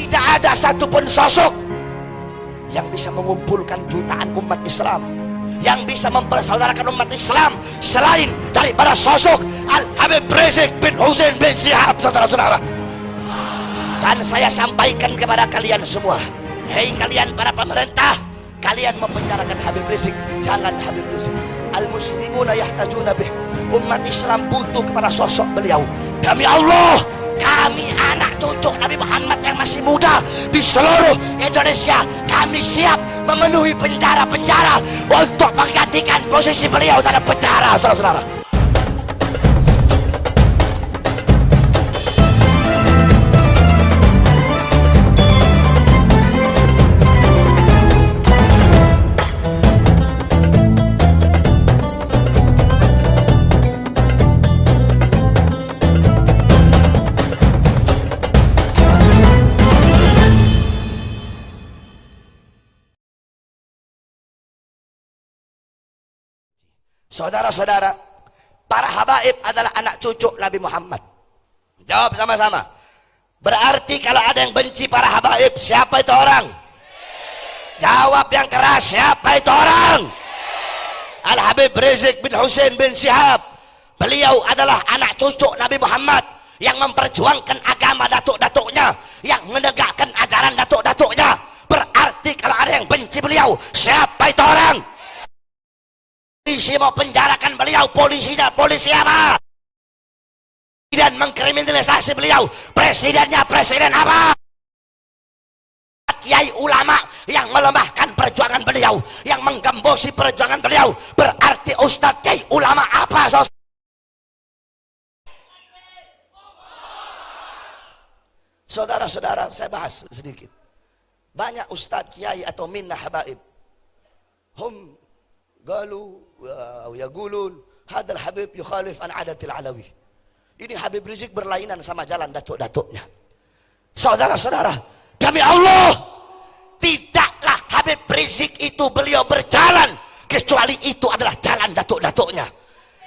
tidak ada satupun sosok yang bisa mengumpulkan jutaan umat Islam, yang bisa mempersaudarakan umat Islam selain daripada sosok Al-Habib Rizik bin Husain bin Syihab, saudara-saudara. Dan saya sampaikan kepada kalian semua, hei kalian para pemerintah, kalian mempenjarakan Habib Rizik, jangan Habib Rizik. Al-muslimuna yahtajuna bih, umat Islam butuh kepada sosok beliau. Demi Allah, kami anak cucu Nabi Muhammad yang masih muda di seluruh Indonesia, kami siap memenuhi penjara-penjara untuk menggantikan posisi beliau dalam penjara, saudara-saudara. Saudara-saudara, para habaib adalah anak cucu Nabi Muhammad. Jawab sama-sama. Berarti kalau ada yang benci para habaib, siapa itu orang? Jawab yang keras, siapa itu orang? Al-Habib Rizik bin Husain bin Syihab. Beliau adalah anak cucu Nabi Muhammad yang memperjuangkan agama datuk-datuknya, yang menegakkan ajaran datuk-datuknya. Berarti kalau ada yang benci beliau, siapa itu orang? Polisi mau penjarakan beliau, polisinya polisi apa? Dan mengkriminalisasi beliau, presidennya presiden apa? Kiai ulama yang melemahkan perjuangan beliau, yang menggembosi perjuangan beliau. Berarti ustadz kiai ulama apa? Saudara-saudara, saya bahas sedikit. Banyak ustadz kiai atau minnah habaib, hum galu ya gulun hadal habib yukhalif an adatil alawi. Ini Habib Rizik berlainan sama jalan datuk-datuknya. Saudara-saudara, demi Allah, tidaklah Habib Rizik itu beliau berjalan kecuali itu adalah jalan datuk-datuknya.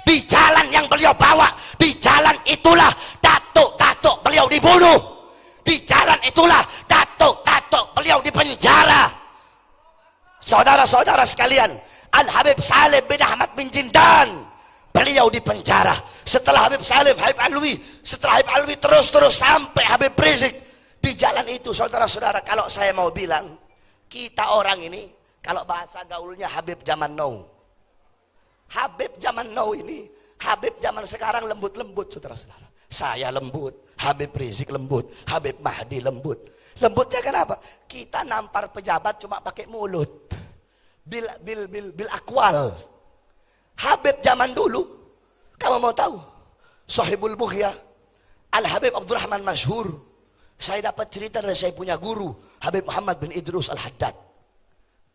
Di jalan yang beliau bawa, di jalan itulah datuk-datuk beliau dibunuh, di jalan itulah datuk-datuk beliau dipenjara. Saudara-saudara sekalian, Al-Habib Salim bin Ahmad bin Jindan, beliau di penjara. Setelah Habib Salim, Habib Alwi, setelah Habib Alwi terus sampai Habib Rizik. Di jalan itu, saudara-saudara, kalau saya mau bilang, kita orang ini, kalau bahasa gaulnya Habib zaman now. Habib zaman now ini, Habib zaman sekarang lembut-lembut, saudara-saudara. Saya lembut, Habib Rizik lembut, Habib Mahdi lembut. Lembutnya kenapa? Kita nampar pejabat cuma pakai mulut. Bil akwal. Habib zaman dulu, kamu mau tahu, Sahibul Bughya, Al-Habib Abdurrahman Masyhur. Saya dapat cerita dari saya punya guru, Habib Muhammad bin Idrus Al-Haddad,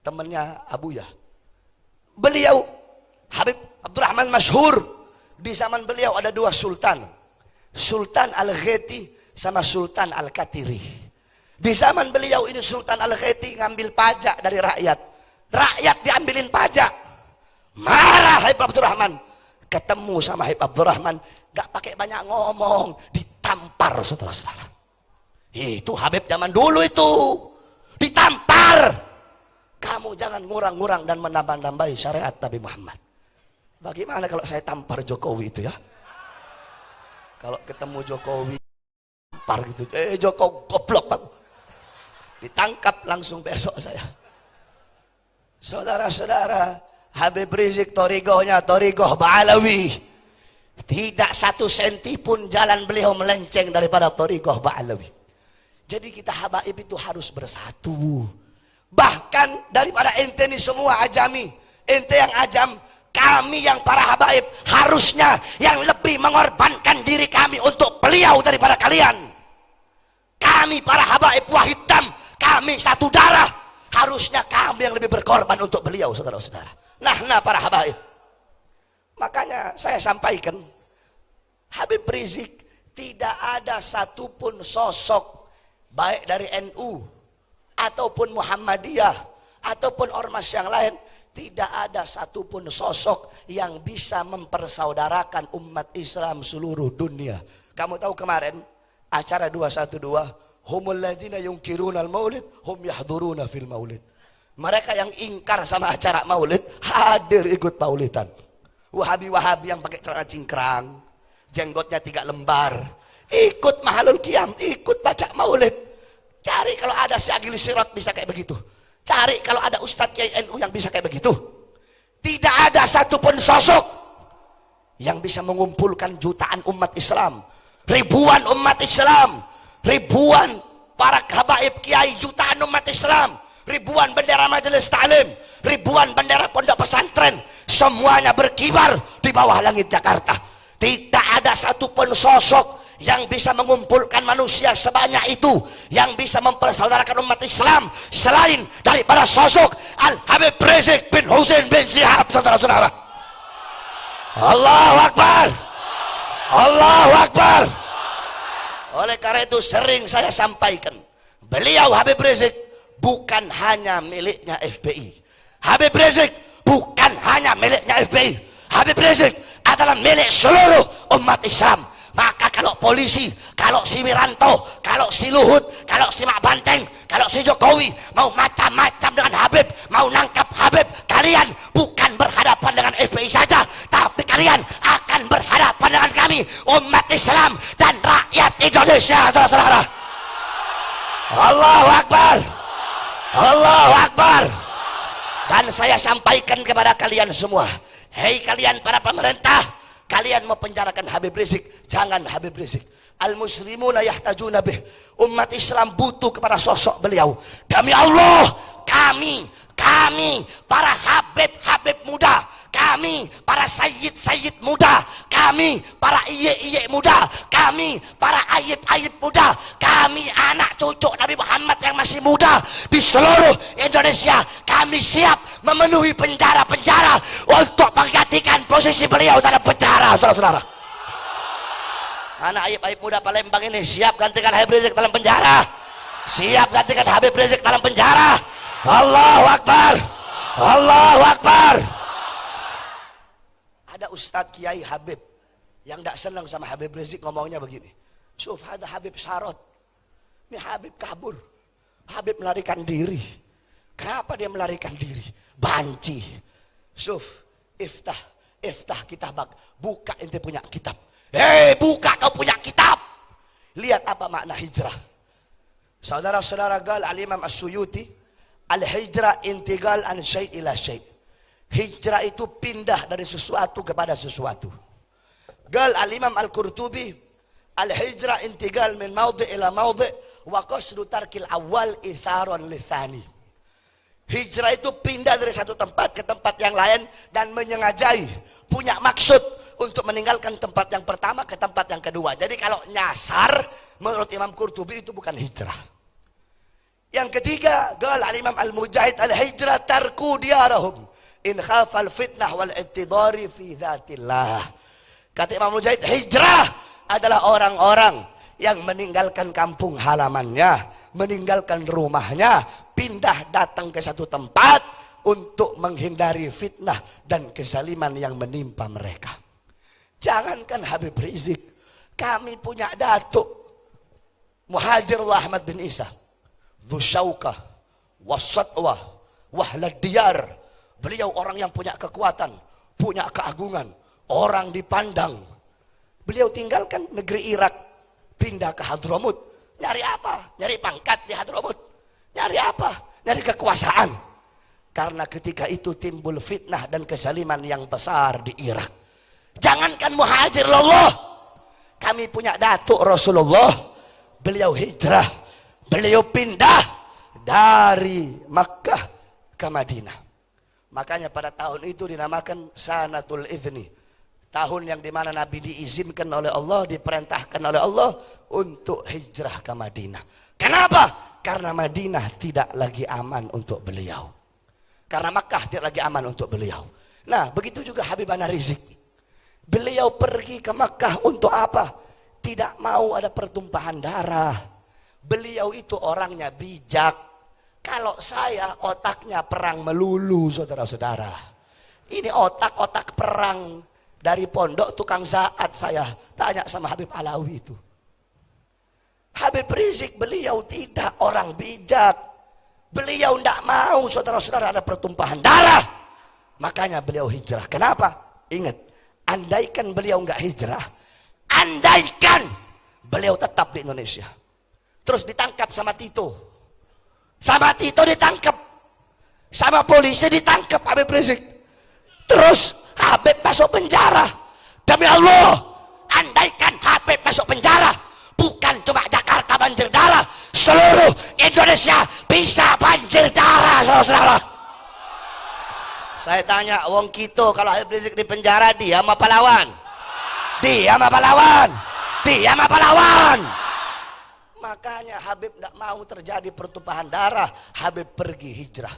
temannya Abuya. Beliau, Habib Abdurrahman Masyhur, di zaman beliau ada dua sultan, Sultan Al-Gheti sama Sultan Al-Katiri. Di zaman beliau ini Sultan Al-Gheti ngambil pajak dari rakyat. Rakyat diambilin pajak, marah Habib Abdurrahman. Ketemu sama Habib Abdurrahman, gak pakai banyak ngomong, ditampar, saudara-saudara. Itu Habib zaman dulu itu, ditampar. Kamu jangan ngurang-ngurang dan menambah-nambahi syariat Nabi Muhammad. Bagaimana kalau saya tampar Jokowi itu ya? Kalau ketemu Jokowi, tampar gitu, Jokowi goblok Pak. Ditangkap langsung besok saya. Saudara-saudara, Habib Rizik torigohnya torigoh Ba'alawi. Tidak satu senti pun jalan beliau melenceng daripada torigoh Ba'alawi. Jadi kita habaib itu harus bersatu. Bahkan daripada ente ini semua ajami, ente yang ajam, kami yang para habaib harusnya yang lebih mengorbankan diri kami untuk beliau daripada kalian. Kami para habaib wahitam, kami satu darah. Harusnya kami yang lebih berkorban untuk beliau, saudara-saudara. Nah para habaib. Makanya saya sampaikan, Habib Rizik tidak ada satupun sosok baik dari NU ataupun Muhammadiyah ataupun ormas yang lain, tidak ada satupun sosok yang bisa mempersaudarakan umat Islam seluruh dunia. Kamu tahu kemarin acara 212 Humul ladina yungkiruna al-maulid, hum yahduruna fil maulid. Mereka yang ingkar sama acara maulid, hadir ikut maulidan. Wahabi-wahabi yang pakai celana cingkrang, jenggotnya 3 lembar, ikut mahalul qiyam, ikut baca maulid. Cari kalau ada si Agil Sirat bisa kayak begitu. Cari kalau ada Ustadz Kiai NU yang bisa kayak begitu. Tidak ada satupun sosok yang bisa mengumpulkan jutaan umat Islam, ribuan umat Islam, ribuan para habaib kiai, jutaan umat Islam, ribuan bendera majelis taklim, ribuan bendera pondok pesantren, semuanya berkibar di bawah langit Jakarta. Tidak ada satupun sosok yang bisa mengumpulkan manusia sebanyak itu, yang bisa mempersaudarakan umat Islam selain daripada sosok Al-Habib Rizik bin Husain bin Syihab, saudara-saudara. Allahu Akbar, Allahu Akbar. Oleh karena itu sering saya sampaikan, beliau Habib Rizik bukan hanya miliknya FPI. Habib Rizik bukan hanya miliknya FPI. Habib Rizik adalah milik seluruh umat Islam. Maka kalau polisi, kalau si Wiranto, kalau si Luhut, kalau si Mak Banteng, kalau si Jokowi mau macam-macam dengan Habib, mau nangkap Habib, kalian bukan berhadapan dengan FPI saja, tapi kalian akan berhadapan dengan kami, umat Islam dan rakyat Indonesia, saudara-saudara. Allahu Akbar, Allahu Akbar. Dan saya sampaikan kepada kalian semua, hei kalian para pemerintah, kalian mau penjarakan Habib Rizik, jangan Habib Rizik. Al-muslimuna yahtajuna bih. Umat Islam butuh kepada sosok beliau. Demi Allah, kami para Habib muda, kami para sayyid muda, kami para iye muda, kami para ayib muda, kami anak cucu Nabi Muhammad yang masih muda di seluruh Indonesia, kami siap memenuhi penjara-penjara untuk menggantikan posisi beliau dalam penjara, saudara-saudara. Anak ayib muda Palembang ini siap gantikan Habib Rizik dalam penjara, siap gantikan Habib Rizik dalam penjara. Allahu Akbar, Allahu Akbar. Ada Ustadz Kiai Habib yang tidak senang sama Habib Rizik, ngomongnya begini, Syuf, ada Habib Sarot, ini Habib kabur, Habib melarikan diri. Kenapa dia melarikan diri? Banci. Syuf, iftah kitabak, buka ente punya kitab. Hei, buka kau punya kitab, lihat apa makna hijrah. Saudara-saudara, gal al-Imam As-Suyuti, al-hijrah intiqal an syai' ila syai'. Hijrah itu pindah dari sesuatu kepada sesuatu. Gal al-Imam Al-Qurtubi, al-hijrah intiqal min maudhi' ila maudhi' wa qasdu tarkil awal itharon lithani. Hijrah itu pindah dari satu tempat ke tempat yang lain dan menyengajai, punya maksud untuk meninggalkan tempat yang pertama ke tempat yang kedua. Jadi kalau nyasar menurut Imam Qurtubi itu bukan hijrah. Yang ketiga, gal al-Imam Al-Mujahid, al-hijrah tarku diyarahum in khafal fitnah wal ittidari fi dhatillah. Kata Imam Mujahid, hijrah adalah orang-orang yang meninggalkan kampung halamannya, meninggalkan rumahnya, pindah datang ke satu tempat untuk menghindari fitnah dan kezaliman yang menimpa mereka. Jangankan Habib Rizik, kami punya datuk Muhajirullah Ahmad bin Isa, Dzusyauqah, Wasatwah, Wahlad Diyar. Beliau orang yang punya kekuatan, punya keagungan, orang dipandang. Beliau tinggalkan negeri Irak, pindah ke Hadramut. Nyari apa? Nyari pangkat di Hadramut. Nyari apa? Nyari kekuasaan. Karena ketika itu timbul fitnah dan kezaliman yang besar di Irak. Jangankan muhajir Allah, kami punya datuk Rasulullah, beliau hijrah, beliau pindah dari Makkah ke Madinah. Makanya pada tahun itu dinamakan Sanatul Idzni, tahun yang dimana Nabi diizinkan oleh Allah, diperintahkan oleh Allah untuk hijrah ke Madinah. Kenapa? Karena Madinah tidak lagi aman untuk beliau, karena Makkah tidak lagi aman untuk beliau. Nah, begitu juga Habib Ana Rizik. Beliau pergi ke Makkah untuk apa? Tidak mau ada pertumpahan darah. Beliau itu orangnya bijak. Kalau saya otaknya perang melulu, saudara-saudara. Ini otak-otak perang dari pondok tukang zaat saya. Tanya sama Habib Alawi itu. Habib Rizik beliau tidak orang bijak. Beliau tidak mau saudara-saudara ada pertumpahan darah. Makanya beliau hijrah. Kenapa? Ingat, andaikan beliau nggak hijrah, andaikan beliau tetap di Indonesia, terus ditangkap sama Tito. Sama Tito ditangkap. Sama polisi ditangkap Habib Rizik. Terus Habib masuk penjara. Demi Allah, andaikan Habib masuk penjara, bukan cuma Jakarta banjir darah, seluruh Indonesia bisa banjir darah, saudara-saudara. Saya tanya, wong Kito kalau Habib Rizik di penjara, dia sama pahlawan? Dia sama pahlawan? Dia sama pahlawan? Makanya Habib tidak mau terjadi pertumpahan darah. Habib pergi hijrah.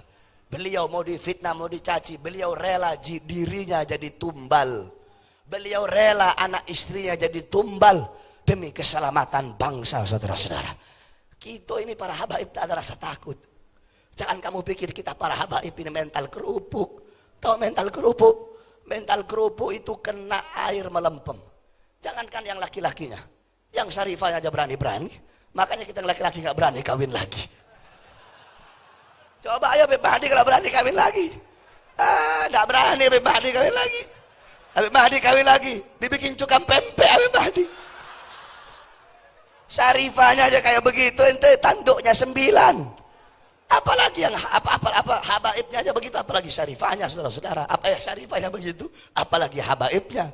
Beliau mau difitnah, mau dicaci, beliau rela dirinya jadi tumbal. Beliau rela anak istrinya jadi tumbal demi keselamatan bangsa, saudara-saudara. Kita ini para habaib tak ada rasa takut. Jangan kamu pikir kita para habaib ini mental kerupuk. Tahu mental kerupuk? Mental kerupuk itu kena air melempem. Jangankan yang laki-lakinya, yang syarifah aja berani-berani. Makanya kita laki-laki gak berani kawin lagi. Coba ayo Habib Mahdi kalau berani kawin lagi. Gak berani Habib Mahdi kawin lagi. Habib Mahdi kawin lagi, dibikin cukam pempek Habib Mahdi. Syarifahnya aja kayak begitu, ente tanduknya 9. Apalagi yang habaibnya aja begitu, apalagi syarifahnya, saudara-saudara. Syarifahnya begitu, apalagi habaibnya.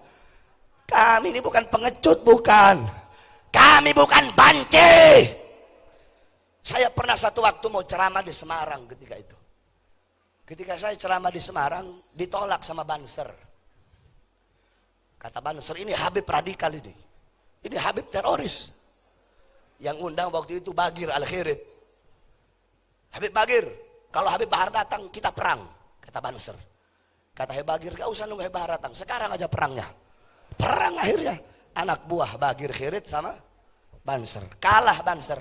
Kami ini bukan pengecut, bukan. Kami bukan banci. Saya pernah satu waktu mau ceramah di Semarang ketika itu. Ketika saya ceramah di Semarang, ditolak sama Banser. Kata Banser, ini Habib radikal ini. Ini Habib teroris. Yang undang waktu itu Bagir Al-Khirit. Habib Bagir, kalau Habib Bahar datang kita perang, kata Banser. Kata Habib Bagir, gak usah nunggu Habib Bahar datang, sekarang aja perangnya. Perang akhirnya. Anak buah Bagir Khirit sama Banser. Kalah Banser.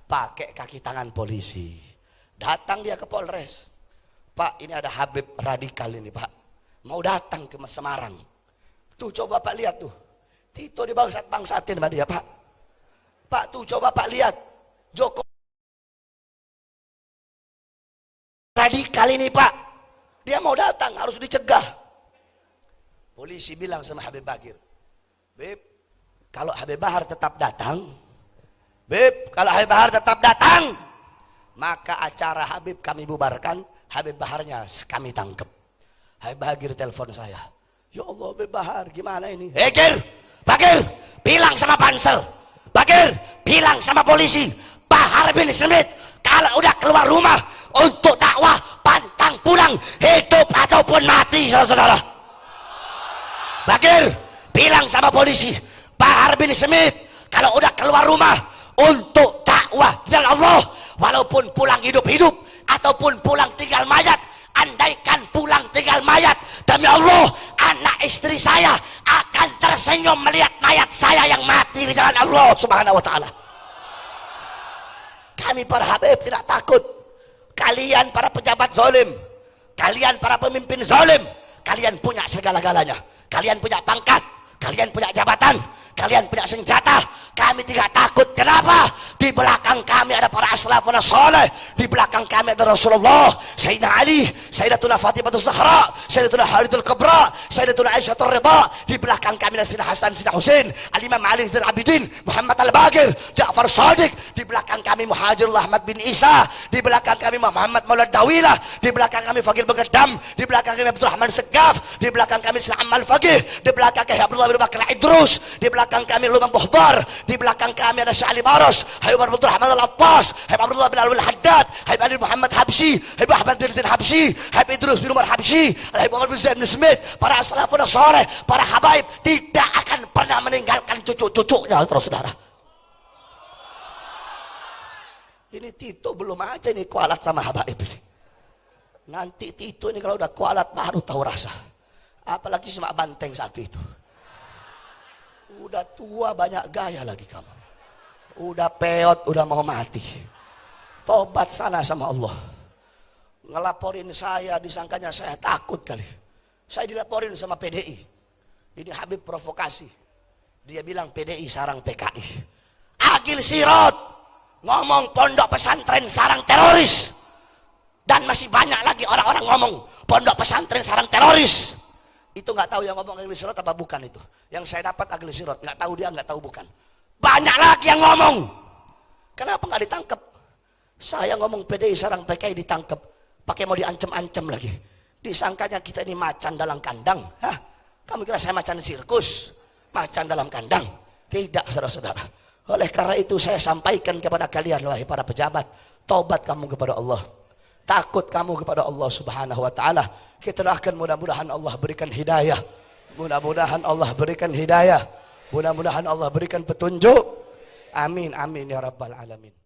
Pakai kaki tangan polisi. Datang dia ke Polres. Pak, ini ada Habib radikal ini Pak. Mau datang ke Semarang. Tuh coba Pak lihat tuh. Tito dibangsat-bangsatin sama dia Pak. Pak tuh coba Pak lihat. Joko radikal ini Pak. Dia mau datang, harus dicegah. Polisi bilang sama Habib Bagir. Beb, kalau Habib Bahar tetap datang, Beb, kalau Habib Bahar tetap datang, maka acara Habib kami bubarkan, Habib Baharnya kami tangkap. Habib Bagir telepon saya. Ya Allah Habib Bahar, gimana ini? Bagir, bilang sama Banser. Bagir, bilang sama polisi. Bahar bin Smith, kalau udah keluar rumah untuk dakwah, pantang pulang, hidup ataupun mati, saudara-saudara. Bagir, bilang sama polisi. Bahar bin Smith, kalau udah keluar rumah untuk dakwah jalan Allah, walaupun pulang hidup-hidup ataupun pulang tinggal mayat, andaikan pulang tinggal mayat, demi Allah anak istri saya akan tersenyum melihat mayat saya yang mati di jalan Allah Subhanahu wa ta'ala. Kami para habaib tidak takut. Kalian para pejabat zalim, kalian para pemimpin zalim, kalian punya segala-galanya. Kalian punya pangkat, kalian punya jabatan, kalian punya senjata. Kami tidak takut. Kenapa? Di belakang kami ada para aslafun saleh. Di belakang kami ada Rasulullah, Sayyidina Ali, Sayyidatuna Fatimah Zahra, Sayyidatuna Khalidul Kubra, Sayyidatuna Aisyah Ridha. Di belakang kami ada Sayyidina Hasan, Sayyidina Husain, Al-Imam Ali bin Abidin, Muhammad Al-Bagir, Ja'far Shadiq. Di belakang kami Muhajirullah Ahmad bin Isa. Di belakang kami Muhammad Maulad Dawilah. Di belakang kami Faqih Begadam. Di belakang kami Abdul Rahman Segaf. Di belakang kami Sayyidina Amal Faqih. Di belakang kami Abdullah bin Bakar Idrus. Di belakang kami Lumam Buhdar. Di belakang kami ada Syekh Ali Maros, Habib Abdul Rahman Al-Attas, Habib Abdullah bin Alwi Al-Haddad, Habib Ali Muhammad Habsyi, Habib Ahmad bin Zain Habsyi, Habib Idrus bin Umar Habsyi, Habib Umar bin Zain bin Smith. Para salafun saleh, para habaib tidak akan pernah meninggalkan cucu-cucunya, saudara. Ini Tito belum aja ini kualat sama habaib ini. Nanti Tito ini kalau udah kualat baru tahu rasa. Apalagi sama banteng satu itu. Udah tua banyak gaya lagi kamu. Udah peot, udah mau mati. Tobat sana sama Allah. Ngelaporin saya, disangkanya saya takut kali. Saya dilaporin sama PDI. Ini Habib provokasi. Dia bilang PDI sarang PKI. Agil Sirot ngomong pondok pesantren sarang teroris. Dan masih banyak lagi orang-orang ngomong pondok pesantren sarang teroris. Itu nggak tahu yang ngomong Agil Sirot apa bukan itu. Yang saya dapat Agil Sirot, nggak tahu dia, nggak tahu bukan. Banyak lagi yang ngomong. Kenapa nggak ditangkap? Saya ngomong PDI sarang PKI ditangkap, pakai mau diancam-ancam lagi. Disangkanya kita ini macan dalam kandang. Hah? Kamu kira saya macan sirkus? Macan dalam kandang? Tidak, saudara-saudara. Oleh karena itu saya sampaikan kepada kalian, wahai para pejabat, tobat kamu kepada Allah. Takut kamu kepada Allah Subhanahu wa taala. Kita doakan mudah-mudahan Allah berikan hidayah. Mudah-mudahan Allah berikan hidayah. Mudah-mudahan Allah berikan petunjuk. Amin amin ya rabbal alamin.